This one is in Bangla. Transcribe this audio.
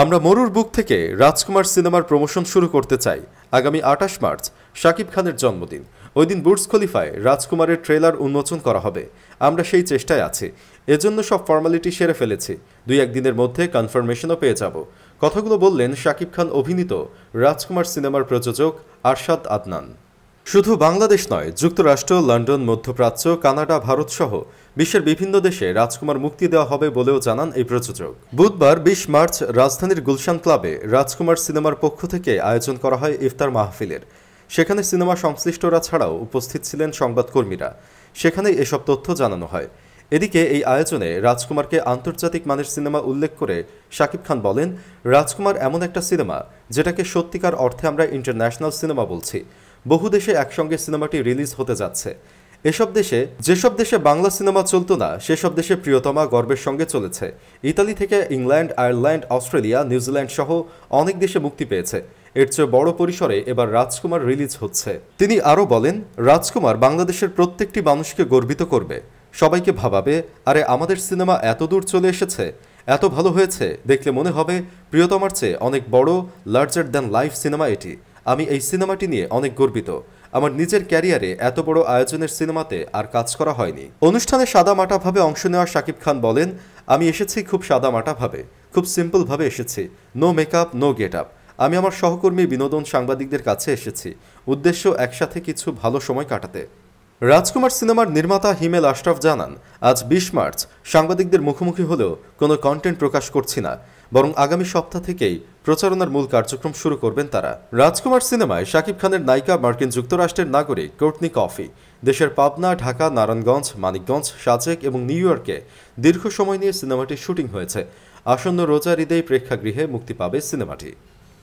আমরা মরুর বুক থেকে রাজকুমার সিনেমার প্রমোশন শুরু করতে চাই। আগামী ২৮ মার্চ শাকিব খানের জন্মদিন। ওই দিন বুর্জ খলিফায় রাজকুমারের ট্রেলার উন্মোচন করা হবে। আমরা সেই চেষ্টায় আছি। এজন্য সব ফর্মালিটি সেরে ফেলেছি। ২-১ দিনের মধ্যে কনফার্মেশনও পেয়ে যাব। কথাগুলো বললেন শাকিব খান অভিনীত রাজকুমার সিনেমার প্রযোজক আরশাদ আদনান। শুধু বাংলাদেশ নয়, যুক্তরাষ্ট্র, লন্ডন, মধ্যপ্রাচ্য, কানাডা, ভারত সহ বিশ্বের বিভিন্ন দেশে রাজকুমার মুক্তি দেওয়া হবে বলেও জানান এই প্রযোজক। বুধবার ২০ মার্চ রাজধানীর গুলশান ক্লাবে রাজকুমার সিনেমার পক্ষ থেকে আয়োজন করা হয় ইফতার মাহফিলের। সেখানে সিনেমা সংশ্লিষ্টরা ছাড়াও উপস্থিত ছিলেন সংবাদকর্মীরা। সেখানে এসব তথ্য জানানো হয়। এদিকে এই আয়োজনে রাজকুমারকে আন্তর্জাতিক মানের সিনেমা উল্লেখ করে শাকিব খান বলেন, রাজকুমার এমন একটা সিনেমা যেটাকে সত্যিকার অর্থে আমরা ইন্টারন্যাশনাল সিনেমা বলছি। বহু দেশে একসঙ্গে সিনেমাটি রিলিজ হতে যাচ্ছে। যেসব দেশে বাংলা সিনেমা চলতো না, সেসব দেশে প্রিয়তমা গর্বের সঙ্গে চলেছে। ইতালি থেকে ইংল্যান্ড, আয়ারল্যান্ড, অস্ট্রেলিয়া, নিউজিল্যান্ড সহ অনেক দেশে মুক্তি পেয়েছে। এর চেয়ে বড় পরিসরে এবার রাজকুমার রিলিজ হচ্ছে। তিনি আরও বলেন, রাজকুমার বাংলাদেশের প্রত্যেকটি মানুষকে গর্বিত করবে, সবাইকে ভাবাবে, আরে আমাদের সিনেমা এত দূর চলে এসেছে, এত ভালো হয়েছে, দেখলে মনে হবে প্রিয়তমার চেয়ে অনেক বড়, লার্জার দ্যান লাইফ সিনেমা এটি। আমি এই সিনেমাটি নিয়ে অনেক গর্বিত। আমার নিজের ক্যারিয়ারে এত বড় আয়োজনের সিনেমাতে আর কাজ করা হয়নি। অনুষ্ঠানে সাদামাটাভাবে অংশ নেওয়া শাকিব খান বলেন, আমি এসেছি খুব সাদামাটাভাবে, খুব সিম্পলভাবে এসেছি। No makeup, no get up. আমি আমার সহকর্মী, বিনোদন সাংবাদিকদের কাছে এসেছি, উদ্দেশ্য একসাথে কিছু ভালো সময় কাটাতে। রাজকুমার সিনেমার নির্মাতা হিমেল আশরাফ জানান, আজ ২০ মার্চ সাংবাদিকদের মুখোমুখি হলেও কোনো কন্টেন্ট প্রকাশ করছি না, বরং আগামী সপ্তাহ থেকেই প্রচারণার মূল কার্যক্রম শুরু করবেন তারা। রাজকুমার সিনেমায় শাকিব খানের নায়িকা মার্কিন যুক্তরাষ্ট্রের নাগরিক কোর্টনি কফি। দেশের পাবনা, ঢাকা, নারায়ণগঞ্জ, মানিকগঞ্জ, সাজেক এবং নিউ ইয়র্কে দীর্ঘ সময় নিয়ে সিনেমাটির শুটিং হয়েছে। আসন্ন রোজার ঈদেই প্রেক্ষাগৃহে মুক্তি পাবে সিনেমাটি।